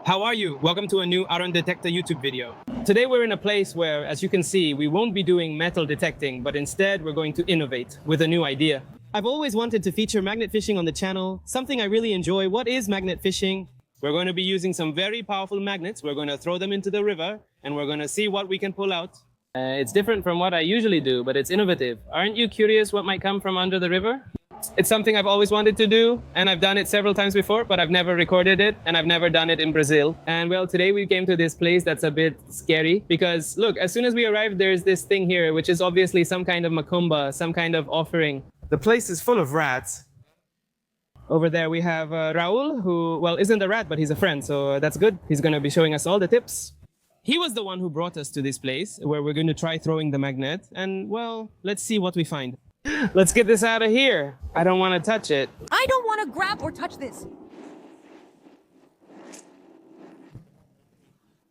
How are you? Welcome to a new Iron Detector YouTube video. Today we're in a place where, as you can see, we won't be doing metal detecting, but instead we're going to innovate with a new idea. I've always wanted to feature magnet fishing on the channel, something I really enjoy. What is magnet fishing? We're going to be using some very powerful magnets. We're going to throw them into the river and we're going to see what we can pull out. It's different from what I usually do, but it's innovative. Aren't you curious what might come from under the river? It's something I've always wanted to do, and I've done it several times before, but I've never recorded it, and I've never done it in Brazil. And well, today we came to this place that's a bit scary, because look, as soon as we arrived, there's this thing here, which is obviously some kind of macumba, some kind of offering. The place is full of rats. Over there we have Raul, who, well, isn't a rat, but he's a friend, so that's good. He's gonna be showing us all the tips. He was the one who brought us to this place, where we're going to try throwing the magnet, and well, let's see what we find. Let's get this out of here. I don't want to touch it. I don't want to grab or touch this.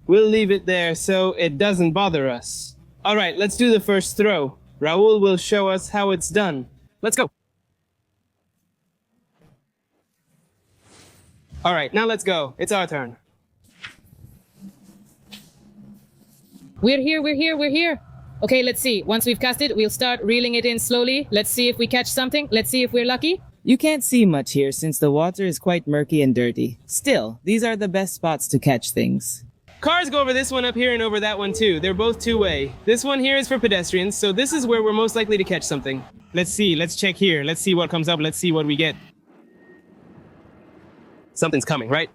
We'll leave it there so it doesn't bother us. All right, let's do the first throw. Raul will show us how it's done. Let's go. All right, now let's go. It's our turn. We're here. Okay, let's see. Once we've cast it, we'll start reeling it in slowly. Let's see if we catch something. Let's see if we're lucky. You can't see much here since the water is quite murky and dirty. Still, these are the best spots to catch things. Cars go over this one up here and over that one too. They're both two-way. This one here is for pedestrians, so this is where we're most likely to catch something. Let's see, let's check here. Let's see what comes up. Let's see what we get. Something's coming, right?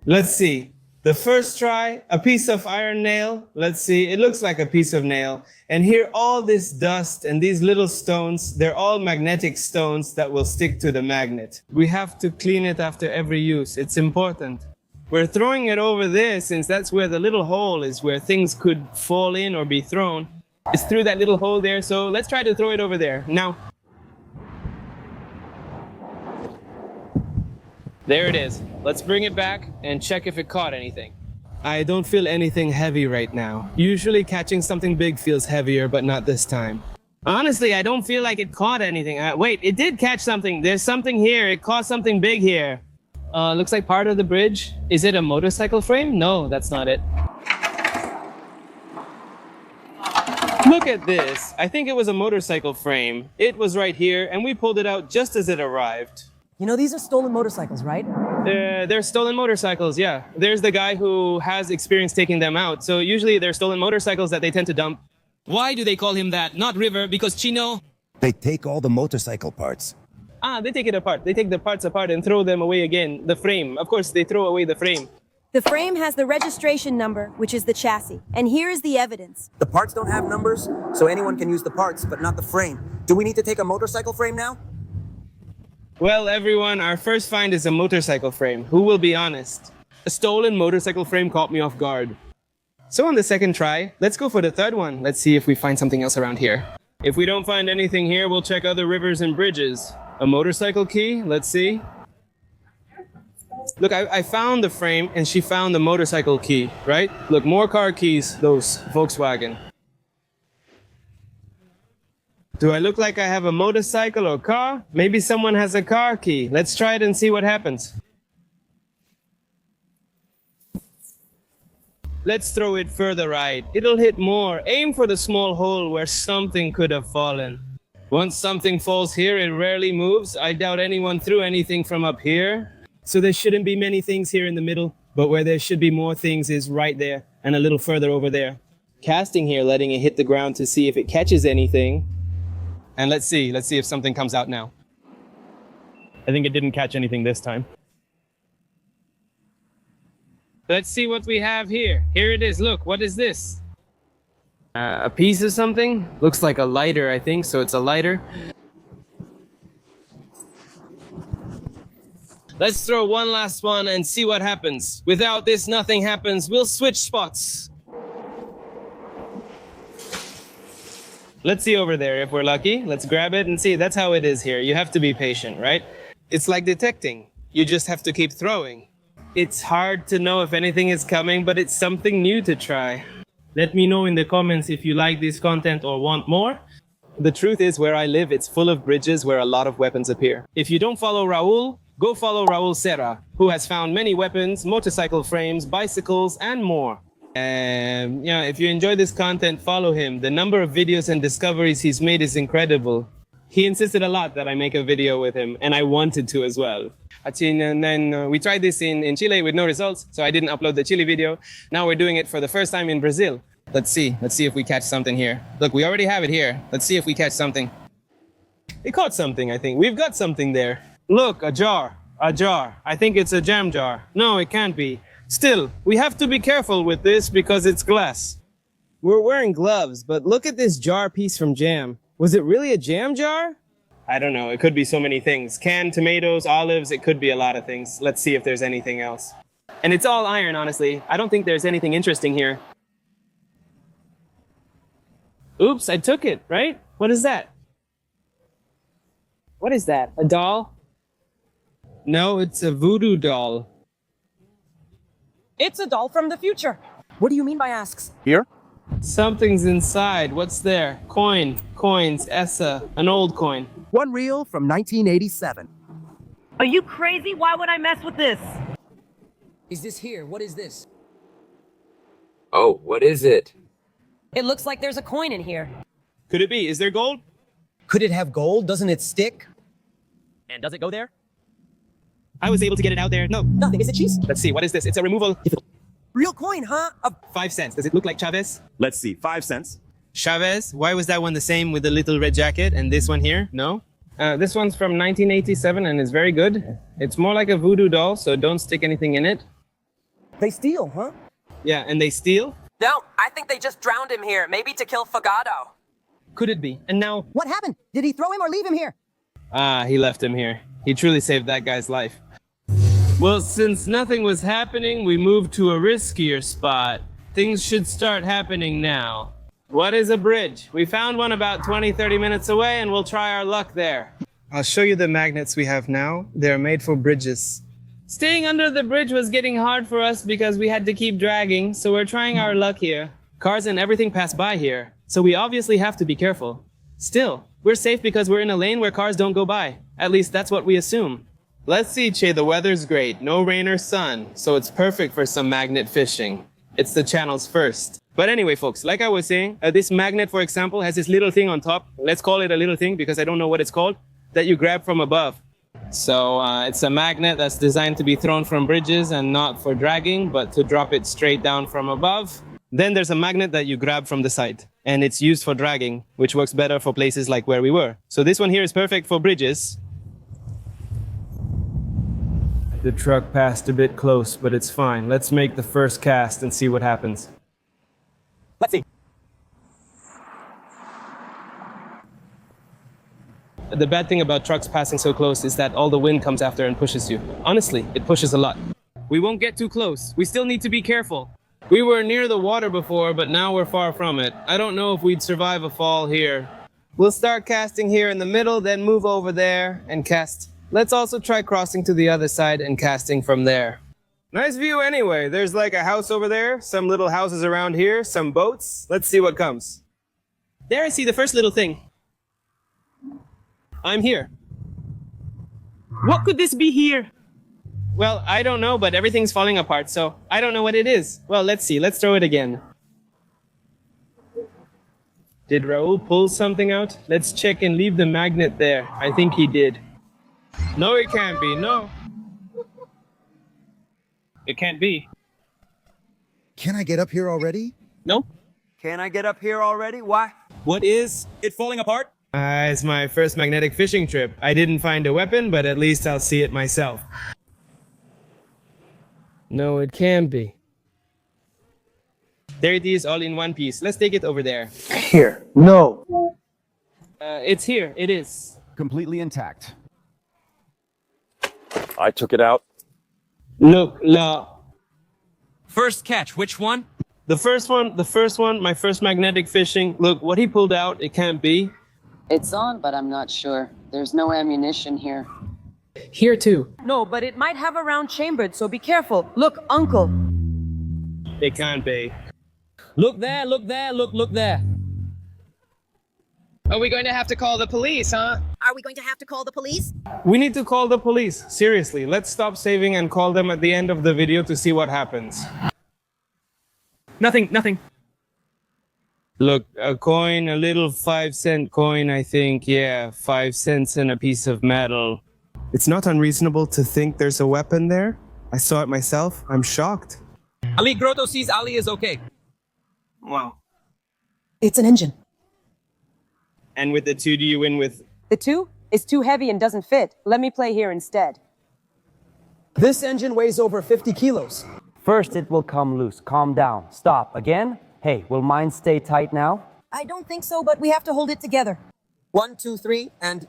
Let's see. The first try, a piece of iron nail. Let's see, it looks like a piece of nail. And here, all this dust and these little stones, they're all magnetic stones that will stick to the magnet. We have to clean it after every use. It's important. We're throwing it over there since that's where the little hole is, where things could fall in or be thrown. It's through that little hole there, so let's try to throw it over there. Now, there it is. Let's bring it back and check if it caught anything. I don't feel anything heavy right now. Usually catching something big feels heavier, but not this time. Honestly, I don't feel like it caught anything. Wait, it did catch something. There's something here. It caught something big here. Looks like part of the bridge. Is it a motorcycle frame? No, that's not it. Look at this. I think it was a motorcycle frame. It was right here, and we pulled it out just as it arrived. You know, these are stolen motorcycles, right? They're stolen motorcycles, yeah. There's the guy who has experience taking them out. So usually they're stolen motorcycles that they tend to dump. Why do they call him that? Not River, because Chino... They take all the motorcycle parts. They take it apart. They take the parts apart and throw them away again. The frame. Of course, they throw away the frame. The frame has the registration number, which is the chassis. And here is the evidence. The parts don't have numbers, so anyone can use the parts, but not the frame. Do we need to take a motorcycle frame now? Well, everyone, our first find is a motorcycle frame. Who will be honest? A stolen motorcycle frame caught me off guard. So on the second try, let's go for the third one. Let's see if we find something else around here. If we don't find anything here, we'll check other rivers and bridges. A motorcycle key, let's see. Look, I found the frame and she found the motorcycle key, right? Look, more car keys, those Volkswagen. Do I look like I have a motorcycle or car? Maybe someone has a car key. Let's try it and see what happens. Let's throw it further right. It'll hit more. Aim for the small hole where something could have fallen. Once something falls here, it rarely moves. I doubt anyone threw anything from up here. So there shouldn't be many things here in the middle, but where there should be more things is right there and a little further over there. Casting here, letting it hit the ground to see if it catches anything. And let's see if something comes out now. I think it didn't catch anything this time. Let's see what we have here. Here it is, look, what is this? A piece of something? Looks like a lighter, I think, so it's a lighter. Let's throw one last one and see what happens. Without this, nothing happens. We'll switch spots. Let's see over there if we're lucky. Let's grab it and see. That's how it is here. You have to be patient, right? It's like detecting. You just have to keep throwing. It's hard to know if anything is coming, but it's something new to try. Let me know in the comments if you like this content or want more. The truth is, where I live, it's full of bridges where a lot of weapons appear. If you don't follow Raul, go follow Raul Serra. who has found many weapons, motorcycle frames, bicycles, and more. Yeah, if you enjoy this content, follow him. The number of videos and discoveries he's made is incredible. He insisted a lot that I make a video with him, and I wanted to as well. And then we tried this in Chile with no results, so I didn't upload the Chile video. Now we're doing it for the first time in Brazil. Let's see if we catch something here. Look, we already have it here. Let's see if we catch something. It caught something, I think. We've got something there. Look, a jar. A jar. I think it's a jam jar. No, it can't be. Still, we have to be careful with this because it's glass. We're wearing gloves, but look at this jar piece from jam. Was it really a jam jar? I don't know. It could be so many things. Canned tomatoes, olives, it could be a lot of things. Let's see if there's anything else. And it's all iron, honestly. I don't think there's anything interesting here. Oops, I took it, right? What is that? What is that? A doll? No, it's a voodoo doll. It's a doll from the future. What do you mean by asks? Here? Something's inside. What's there? Coin. Coins. Essa. An old coin. One reel from 1987. Are you crazy? Why would I mess with this? Is this here? What is this? Oh, what is it? It looks like there's a coin in here. Could it be? Is there gold? Could it have gold? Doesn't it stick? And does it go there? I was able to get it out there. No. Nothing. Is it cheese? Let's see. What is this? It's a removal. Real coin, huh? 5 cents. Does it look like Chavez? Let's see, 5 cents. Chavez? Why was that one the same with the little red jacket and this one here? No? This one's from 1987 and is very good. It's more like a voodoo doll, so don't stick anything in it. They steal, huh? Yeah, and they steal? No, I think they just drowned him here. Maybe to kill Fogado. Could it be? And now... What happened? Did he throw him or leave him here? He left him here. He truly saved that guy's life. Well, since nothing was happening, we moved to a riskier spot. Things should start happening now. What is a bridge? We found one about 20-30 minutes away and we'll try our luck there. I'll show you the magnets we have now. They're made for bridges. Staying under the bridge was getting hard for us because we had to keep dragging, so we're trying our luck here. Cars and everything pass by here, so we obviously have to be careful. Still, we're safe because we're in a lane where cars don't go by. At least that's what we assume. Let's see, Che, the weather's great. No rain or sun, so it's perfect for some magnet fishing. It's the channel's first. But anyway, folks, like I was saying, this magnet, for example, has this little thing on top. Let's call it a little thing because I don't know what it's called, that you grab from above. So it's a magnet that's designed to be thrown from bridges and not for dragging, but to drop it straight down from above. Then there's a magnet that you grab from the side, and it's used for dragging, which works better for places like where we were. So this one here is perfect for bridges. The truck passed a bit close, but it's fine. Let's make the first cast and see what happens. Let's see. The bad thing about trucks passing so close is that all the wind comes after and pushes you. Honestly, it pushes a lot. We won't get too close. We still need to be careful. We were near the water before, but now we're far from it. I don't know if we'd survive a fall here. We'll start casting here in the middle, then move over there and cast. Let's also try crossing to the other side and casting from there. Nice view anyway. There's like a house over there, some little houses around here, some boats. Let's see what comes. There I see the first little thing. I'm here. What could this be here? Well, I don't know, but everything's falling apart, so I don't know what it is. Well, let's see. Let's throw it again. Did Raul pull something out? Let's check and leave the magnet there. I think he did. No, it can't be. No. It can't be. Can I get up here already? No. Can I get up here already? Why? What is it falling apart? It's my first magnetic fishing trip. I didn't find a weapon, but at least I'll see it myself. No, it can be. There it is, all in one piece. Let's take it over there. Here. No. It's here. It is. Completely intact. I took it out. Look, la. First catch, which one? The first one, my first magnetic fishing. Look, what he pulled out, it can't be. It's on, but I'm not sure. There's no ammunition here. Here too. No, but it might have a round chambered, so be careful. Look, Uncle. It can't be. Look there, look there, look there. Are we going to have to call the police, huh? Are we going to have to call the police? We need to call the police. Seriously, let's stop saving and call them at the end of the video to see what happens. Nothing. Look, a coin, a little 5-cent coin, I think. Yeah, 5 cents and a piece of metal. It's not unreasonable to think there's a weapon there. I saw it myself. I'm shocked. Ali Grotto sees Ali is okay. Wow. It's an engine. And with the 2, do you win with... The 2 is too heavy and doesn't fit. Let me play here instead. This engine weighs over 50 kilos. First, it will come loose. Calm down. Stop. Again? Hey, will mine stay tight now? I don't think so, but we have to hold it together. 1, 2, 3, and...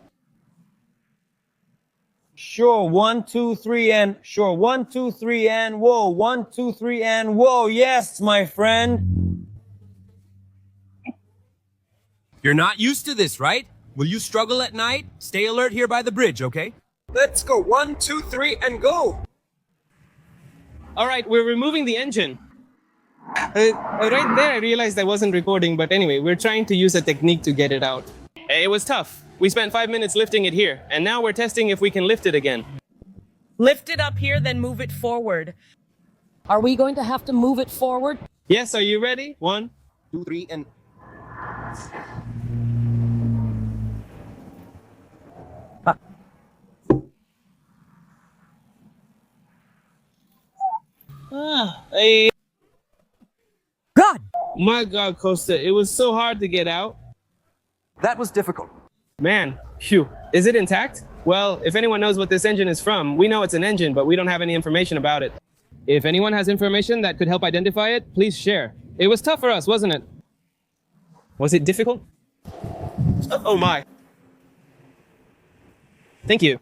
Sure, 1, 2, 3, and sure, 1, 2, 3, and whoa, 1, 2, 3, and whoa, yes, my friend. You're not used to this, right? Will you struggle at night? Stay alert here by the bridge, okay? Let's go. 1, 2, 3, and go! All right, we're removing the engine. Right there, I realized I wasn't recording, but anyway, we're trying to use a technique to get it out. It was tough. We spent 5 minutes lifting it here, and now we're testing if we can lift it again. Lift it up here, then move it forward. Are we going to have to move it forward? Yes, are you ready? 1, 2, 3, and... God! My God, Costa, it was so hard to get out. That was difficult. Man, phew. Is it intact? Well, if anyone knows what this engine is from, we know it's an engine, but we don't have any information about it. If anyone has information that could help identify it, please share. It was tough for us, wasn't it? Was it difficult? Oh my. Thank you.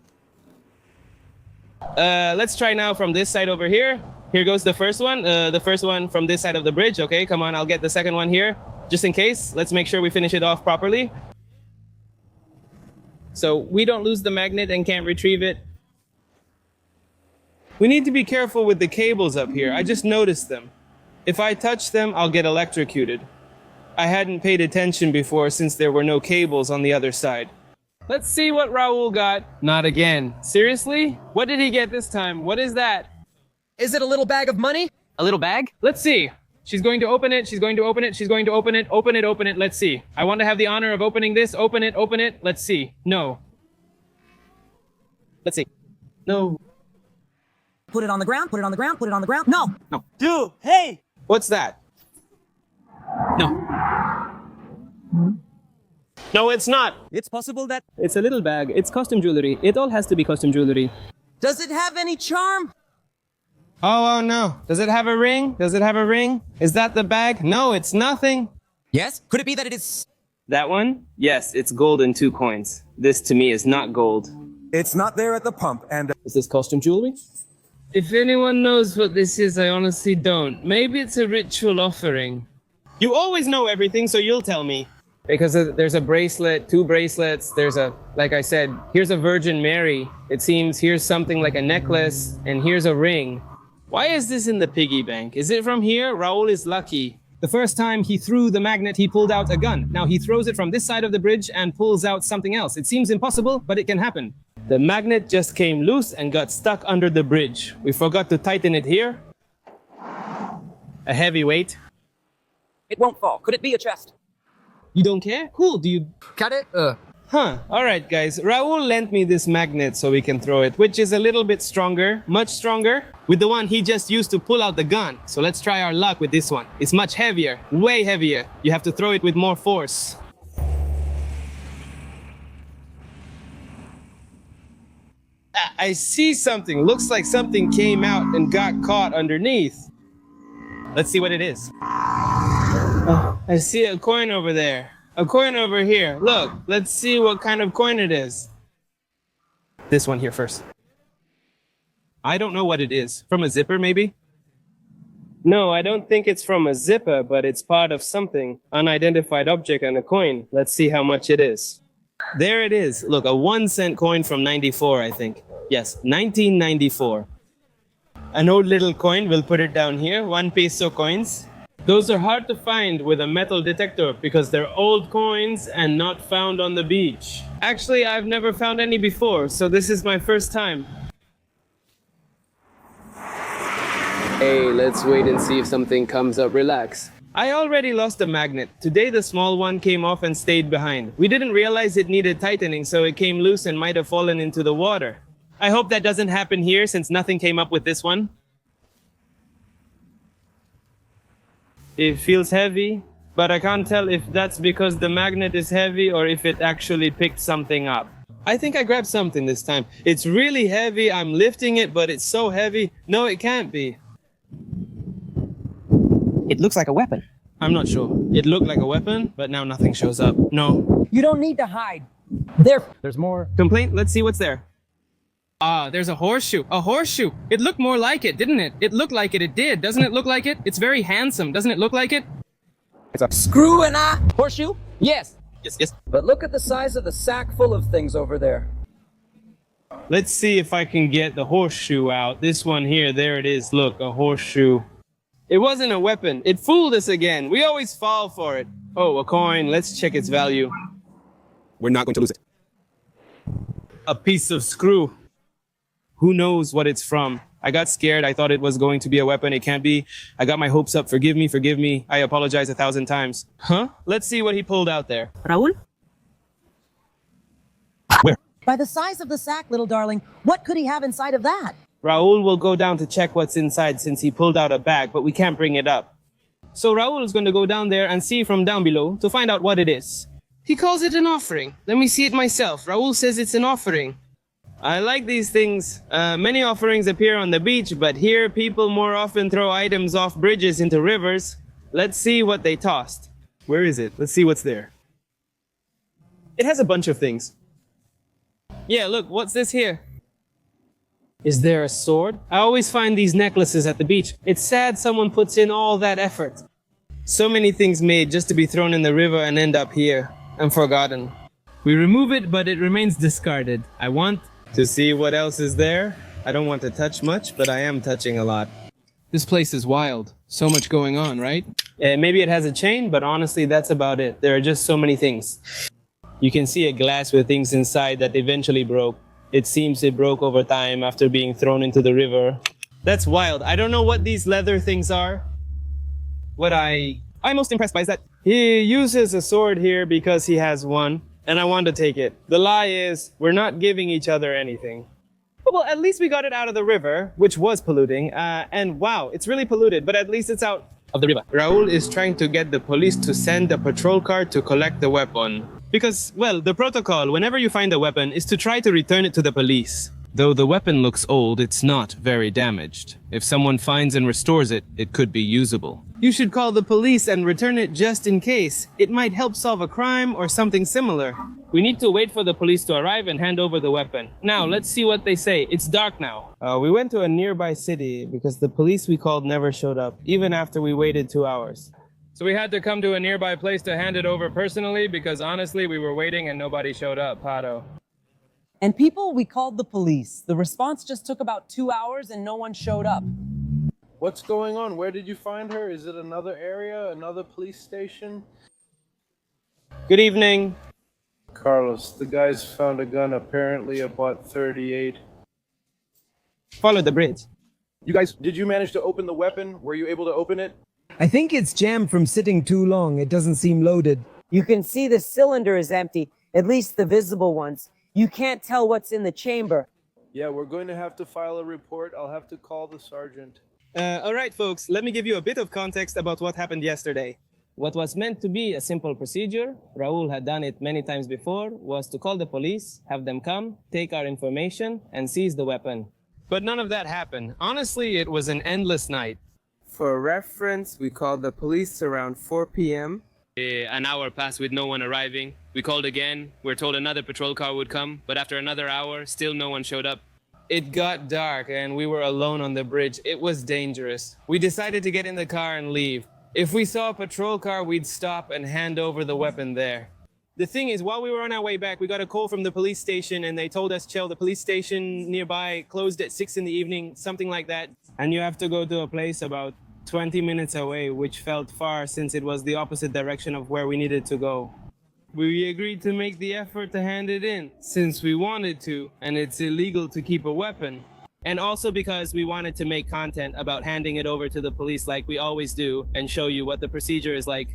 Let's try now from this side over here. Here goes the first one from this side of the bridge. Okay, come on, I'll get the second one here. Just in case, let's make sure we finish it off properly. So we don't lose the magnet and can't retrieve it. We need to be careful with the cables up here. I just noticed them. If I touch them, I'll get electrocuted. I hadn't paid attention before since there were no cables on the other side. Let's see what Raul got. Not again. Seriously? What did he get this time? What is that? Is it a little bag of money? A little bag? Let's see. She's going to open it. She's going to open it. She's going to open it. Open it. Open it. Let's see. I want to have the honor of opening this. Open it. Open it. Let's see. No. Let's see. No. Put it on the ground. Put it on the ground. Put it on the ground. No. No. Dude, hey! What's that? No. No, it's not. It's possible that... It's a little bag. It's costume jewelry. It all has to be costume jewelry. Does it have any charm? Oh no. Does it have a ring? Does it have a ring? Is that the bag? No, it's nothing. Yes? Could it be that it is... That one? Yes, it's gold and 2 coins. This to me is not gold. It's not there at the pump, and... Is this costume jewelry? If anyone knows what this is, I honestly don't. Maybe it's a ritual offering. You always know everything, so you'll tell me. Because there's a bracelet, 2 bracelets, there's a, like I said, here's a Virgin Mary. It seems here's something like a necklace, and here's a ring. Why is this in the piggy bank? Is it from here? Raul is lucky. The first time he threw the magnet, he pulled out a gun. Now he throws it from this side of the bridge and pulls out something else. It seems impossible, but it can happen. The magnet just came loose and got stuck under the bridge. We forgot to tighten it here. A heavy weight. It won't fall. Could it be a chest? You don't care? Cool, do you... Cut it? Huh, alright guys. Raul lent me this magnet so we can throw it, which is a little bit stronger, much stronger, with the one he just used to pull out the gun. So let's try our luck with this one. It's much heavier, way heavier. You have to throw it with more force. I see something. Looks like something came out and got caught underneath. Let's see what it is. Oh, I see a coin over there. A coin over here. Look, let's see what kind of coin it is. This one here first. I don't know what it is. From a zipper, maybe? No, I don't think it's from a zipper, but it's part of something. Unidentified object and a coin. Let's see how much it is. There it is. Look, a 1-cent coin from 94, I think. Yes, 1994. An old little coin. We'll put it down here. 1 peso coins. Those are hard to find with a metal detector because they're old coins and not found on the beach. Actually, I've never found any before, so this is my first time. Hey, let's wait and see if something comes up. Relax. I already lost the magnet. Today the small one came off and stayed behind. We didn't realize it needed tightening, so it came loose and might have fallen into the water. I hope that doesn't happen here since nothing came up with this one. It feels heavy, but I can't tell if that's because the magnet is heavy or if it actually picked something up. I think I grabbed something this time. It's really heavy. I'm lifting it, but it's so heavy. No, it can't be. It looks like a weapon. I'm not sure. It looked like a weapon, but now nothing shows up. No. You don't need to hide. There's more. Complaint? Let's see what's there. Ah, there's a horseshoe. A horseshoe. It looked more like it, didn't it? It looked like it. It did. Doesn't it look like it? It's very handsome. Doesn't it look like it? It's a screw and a horseshoe? Yes. Yes. But look at the size of the sack full of things over there. Let's see if I can get the horseshoe out. This one here, there it is. Look, a horseshoe. It wasn't a weapon. It fooled us again. We always fall for it. Oh, a coin. Let's check its value. We're not going to lose it. A piece of screw. Who knows what it's from? I got scared. I thought it was going to be a weapon. It can't be. I got my hopes up. Forgive me. I apologize 1,000 times. Huh? Let's see what he pulled out there. Raul? Where? By the size of the sack, little darling, what could he have inside of that? Raul will go down to check what's inside since he pulled out a bag, but we can't bring it up. So Raul is going to go down there and see from down below to find out what it is. He calls it an offering. Let me see it myself. Raul says it's an offering. I like these things. Many offerings appear on the beach, but here people more often throw items off bridges into rivers. Let's see what they tossed. Where is it? Let's see what's there. It has a bunch of things. Yeah, look, what's this here? Is there a sword? I always find these necklaces at the beach. It's sad someone puts in all that effort. So many things made just to be thrown in the river and end up here and forgotten. We remove it, but it remains discarded. I want to see what else is there. I don't want to touch much, but I am touching a lot. This place is wild. So much going on, right? Maybe it has a chain, but honestly, that's about it. There are just so many things. You can see a glass with things inside that eventually broke. It seems it broke over time after being thrown into the river. That's wild. I don't know what these leather things are. What I'm most impressed by is that he uses a sword here because he has one, and I want to take it. The lie is, we're not giving each other anything. Well, at least we got it out of the river, which was polluting, and wow, it's really polluted, but at least it's out of the river. Raul is trying to get the police to send a patrol car to collect the weapon. Because, well, the protocol, whenever you find a weapon, is to try to return it to the police. Though the weapon looks old, it's not very damaged. If someone finds and restores it, it could be usable. You should call the police and return it just in case. It might help solve a crime or something similar. We need to wait for the police to arrive and hand over the weapon. Now, let's see what they say. It's dark now. We went to a nearby city because the police we called never showed up, even after we waited 2 hours. So we had to come to a nearby place to hand it over personally because honestly, we were waiting and nobody showed up, Pato. And people, we called the police. The response just took about 2 hours and no one showed up. What's going on? Where did you find her? Is it another area? Another police station? Good evening. Carlos, the guys found a gun apparently about 38. Follow the bridge. You guys, did you manage to open the weapon? Were you able to open it? I think it's jammed from sitting too long. It doesn't seem loaded. You can see the cylinder is empty, at least the visible ones. You can't tell what's in the chamber. Yeah, we're going to have to file a report. I'll have to call the sergeant. All right, folks, let me give you a bit of context about what happened yesterday. What was meant to be a simple procedure, Raul had done it many times before, was to call the police, have them come, take our information, and seize the weapon. But none of that happened. Honestly, it was an endless night. For reference, we called the police around 4 p.m. An hour passed with no one arriving. We called again. We're told another patrol car would come, but after another hour, still no one showed up. It got dark and we were alone on the bridge. It was dangerous. We decided to get in the car and leave. If we saw a patrol car, we'd stop and hand over the weapon there. The thing is, while we were on our way back, we got a call from the police station and they told us, Chell, the police station nearby closed at 6 in the evening, something like that. And you have to go to a place about 20 minutes away, which felt far since it was the opposite direction of where we needed to go. We agreed to make the effort to hand it in, since we wanted to, and it's illegal to keep a weapon. And also because we wanted to make content about handing it over to the police like we always do, and show you what the procedure is like.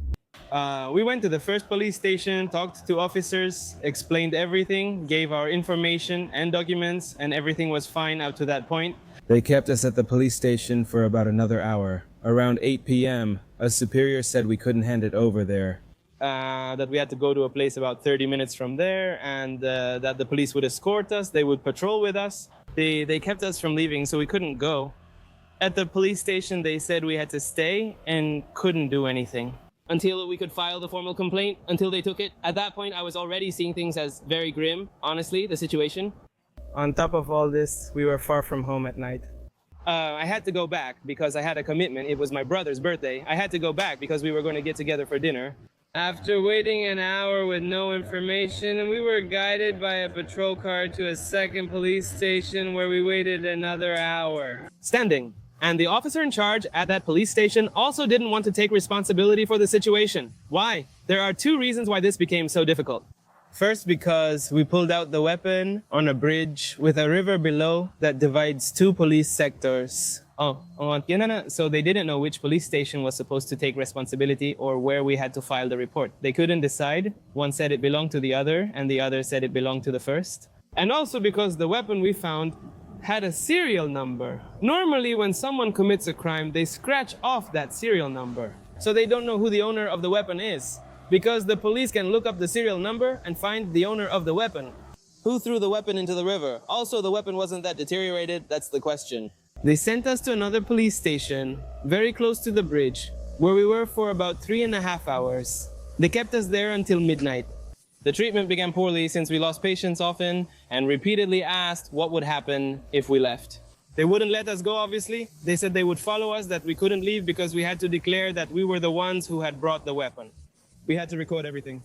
We went to the first police station, talked to officers, explained everything, gave our information and documents, and everything was fine up to that point. They kept us at the police station for about another hour. Around 8 p.m., a superior said we couldn't hand it over there. That we had to go to a place about 30 minutes from there, and that the police would escort us, they would patrol with us. They kept us from leaving, so we couldn't go. At the police station, they said we had to stay and couldn't do anything. Until we could file the formal complaint, until they took it. At that point, I was already seeing things as very grim, honestly, the situation. On top of all this, we were far from home at night. I had to go back because I had a commitment. It was my brother's birthday. I had to go back because we were going to get together for dinner. After waiting an hour with no information, we were guided by a patrol car to a second police station where we waited another hour. Standing. And the officer in charge at that police station also didn't want to take responsibility for the situation. Why? There are two reasons why this became so difficult. First, because we pulled out the weapon on a bridge with a river below that divides two police sectors. So they didn't know which police station was supposed to take responsibility or where we had to file the report. They couldn't decide. One said it belonged to the other, and the other said it belonged to the first. And also because the weapon we found had a serial number. Normally, when someone commits a crime, they scratch off that serial number, so they don't know who the owner of the weapon is, because the police can look up the serial number and find the owner of the weapon. Who threw the weapon into the river? Also, the weapon wasn't that deteriorated, that's the question. They sent us to another police station, very close to the bridge, where we were for about 3.5 hours. They kept us there until midnight. The treatment began poorly since we lost patience often and repeatedly asked what would happen if we left. They wouldn't let us go, obviously. They said they would follow us, that we couldn't leave because we had to declare that we were the ones who had brought the weapon. We had to record everything.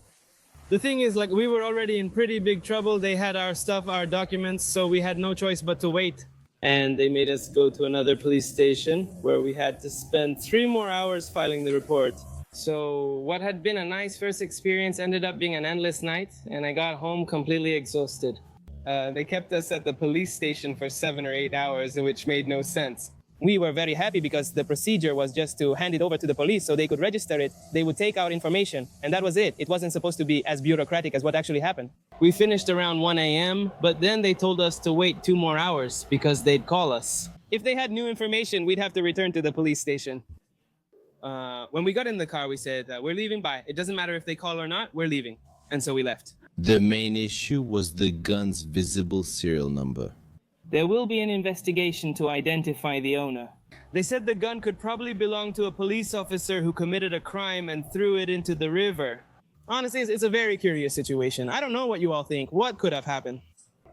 The thing is, like, we were already in pretty big trouble. They had our stuff, our documents, so we had no choice but to wait. And they made us go to another police station where we had to spend 3 more hours filing the report. So what had been a nice first experience ended up being an endless night, and I got home completely exhausted. They kept us at the police station for 7 or 8 hours, which made no sense. We were very happy because the procedure was just to hand it over to the police so they could register it. They would take out information, and that was it. It wasn't supposed to be as bureaucratic as what actually happened. We finished around 1 a.m., but then they told us to wait 2 more hours because they'd call us. If they had new information, we'd have to return to the police station. When we got in the car, we said, we're leaving, bye. It doesn't matter if they call or not, we're leaving. And so we left. The main issue was the gun's visible serial number. There will be an investigation to identify the owner. They said the gun could probably belong to a police officer who committed a crime and threw it into the river. Honestly, it's a very curious situation. I don't know what you all think. What could have happened?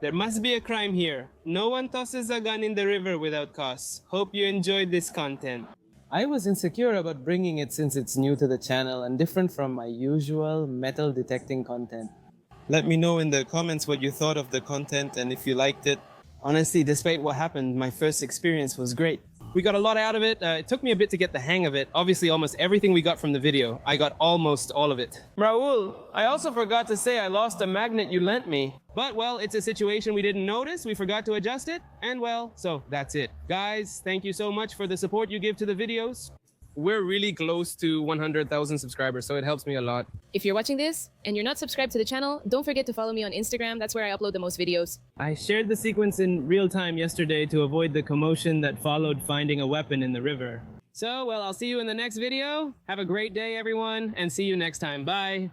There must be a crime here. No one tosses a gun in the river without cause. Hope you enjoyed this content. I was insecure about bringing it since it's new to the channel and different from my usual metal detecting content. Let me know in the comments what you thought of the content and if you liked it. Honestly, despite what happened, my first experience was great. We got a lot out of it. It took me a bit to get the hang of it. Obviously, almost everything we got from the video, I got almost all of it. Raul, I also forgot to say I lost a magnet you lent me. But, well, it's a situation we didn't notice. We forgot to adjust it. And, well, so that's it. Guys, thank you so much for the support you give to the videos. We're really close to 100,000 subscribers, so it helps me a lot. If you're watching this and you're not subscribed to the channel, don't forget to follow me on Instagram. That's where I upload the most videos. I shared the sequence in real time yesterday to avoid the commotion that followed finding a weapon in the river. So, well, I'll see you in the next video. Have a great day, everyone, and see you next time. Bye.